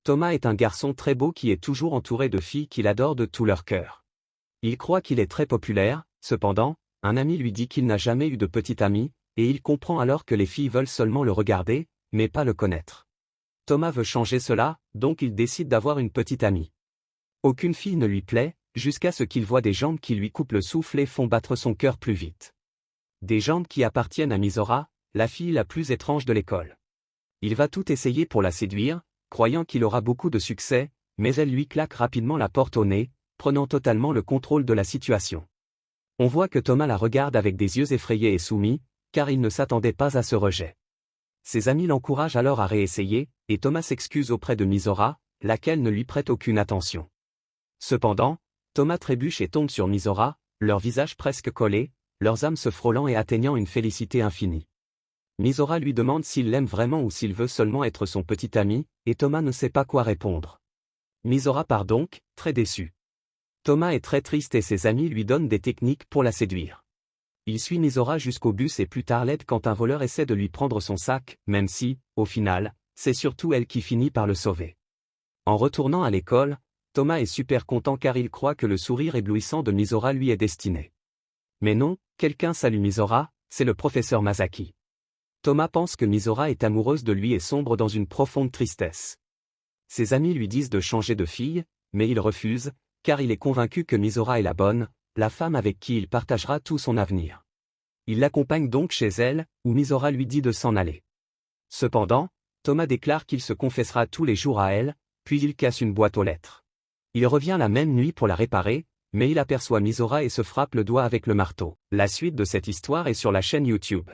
Thomas est un garçon très beau qui est toujours entouré de filles qu'il adore de tout leur cœur. Il croit qu'il est très populaire, cependant, un ami lui dit qu'il n'a jamais eu de petite amie, et il comprend alors que les filles veulent seulement le regarder, mais pas le connaître. Thomas veut changer cela, donc il décide d'avoir une petite amie. Aucune fille ne lui plaît, jusqu'à ce qu'il voit des jambes qui lui coupent le souffle et font battre son cœur plus vite. Des jambes qui appartiennent à Misora, la fille la plus étrange de l'école. Il va tout essayer pour la séduire, croyant qu'il aura beaucoup de succès, mais elle lui claque rapidement la porte au nez, prenant totalement le contrôle de la situation. On voit que Thomas la regarde avec des yeux effrayés et soumis, car il ne s'attendait pas à ce rejet. Ses amis l'encouragent alors à réessayer, et Thomas s'excuse auprès de Misora, laquelle ne lui prête aucune attention. Cependant, Thomas trébuche et tombe sur Misora, leurs visages presque collés, leurs âmes se frôlant et atteignant une félicité infinie. Misora lui demande s'il l'aime vraiment ou s'il veut seulement être son petit ami, et Thomas ne sait pas quoi répondre. Misora part donc, très déçu. Thomas est très triste et ses amis lui donnent des techniques pour la séduire. Il suit Misora jusqu'au bus et plus tard l'aide quand un voleur essaie de lui prendre son sac, même si, au final, c'est surtout elle qui finit par le sauver. En retournant à l'école, Thomas est super content car il croit que le sourire éblouissant de Misora lui est destiné. Mais non, quelqu'un salue Misora, c'est le professeur Masaki. Thomas pense que Misora est amoureuse de lui et sombre dans une profonde tristesse. Ses amis lui disent de changer de fille, mais il refuse, car il est convaincu que Misora est la bonne, la femme avec qui il partagera tout son avenir. Il l'accompagne donc chez elle, où Misora lui dit de s'en aller. Cependant, Thomas déclare qu'il se confessera tous les jours à elle, puis il casse une boîte aux lettres. Il revient la même nuit pour la réparer, mais il aperçoit Misora et se frappe le doigt avec le marteau. La suite de cette histoire est sur la chaîne YouTube.